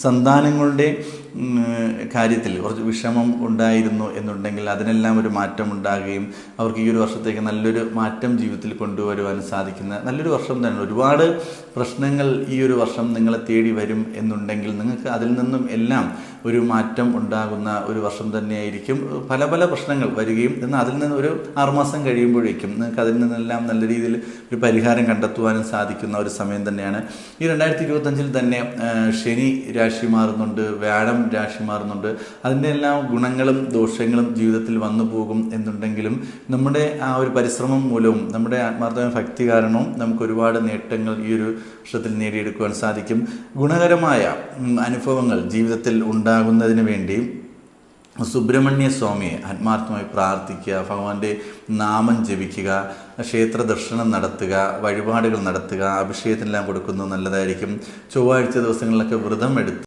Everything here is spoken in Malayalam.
സന്താനങ്ങളുടെ കാര്യത്തിൽ കുറച്ച് വിഷമം ഉണ്ടായിരുന്നു എന്നുണ്ടെങ്കിൽ അതിനെല്ലാം ഒരു മാറ്റം ഉണ്ടാകുകയും അവർക്ക് ഈ ഒരു വർഷത്തേക്ക് നല്ലൊരു മാറ്റം ജീവിതത്തിൽ കൊണ്ടുവരുവാൻ സാധിക്കുന്ന നല്ലൊരു വർഷം തന്നെ. ഒരുപാട് പ്രശ്നങ്ങൾ ഈ ഒരു വർഷം നിങ്ങളെ തേടി വരും എന്നുണ്ടെങ്കിൽ നിങ്ങൾക്ക് അതിൽ നിന്നും എല്ലാം ഒരു മാറ്റം ഉണ്ടാകുന്ന ഒരു വർഷം തന്നെയായിരിക്കും. പല പല പ്രശ്നങ്ങൾ വരികയും എന്നാൽ അതിൽ നിന്ന് ഒരു 6 മാസം കഴിയുമ്പോഴേക്കും നിങ്ങൾക്ക് അതിൽ നിന്നെല്ലാം നല്ല രീതിയിൽ ഒരു പരിഹാരം കണ്ടെത്തുവാനും സാധിക്കുന്ന ഒരു സമയം തന്നെയാണ്. ഈ 2025 തന്നെ ശനി രാശി മാറുന്നുണ്ട്, വ്യാഴം രാശി മാറുന്നുണ്ട്. അതിൻ്റെ എല്ലാ ഗുണങ്ങളും ദോഷങ്ങളും ജീവിതത്തിൽ വന്നു പോകും എന്നുണ്ടെങ്കിലും നമ്മുടെ ആ ഒരു പരിശ്രമം മൂലവും നമ്മുടെ ആത്മാർത്ഥമായ ഭക്തി കാരണവും നമുക്ക് ഒരുപാട് നേട്ടങ്ങൾ ഈ ഒരു വർഷത്തിൽ നേടിയെടുക്കുവാൻ സാധിക്കും. ഗുണകരമായ അനുഭവങ്ങൾ ജീവിതത്തിൽ ഉണ്ടാകുന്നതിന് വേണ്ടി സുബ്രഹ്മണ്യ സ്വാമിയെ ആത്മാർത്ഥമായി പ്രാർത്ഥിക്കുക, ഭഗവാന്റെ നാമം ജപിക്കുക, ക്ഷേത്ര ദർശനം നടത്തുക, വഴിപാടുകൾ നടത്തുക, അഭിഷേകത്തിനെല്ലാം കൊടുക്കുന്നത് നല്ലതായിരിക്കും. ചൊവ്വാഴ്ച ദിവസങ്ങളിലൊക്കെ വ്രതം എടുത്ത്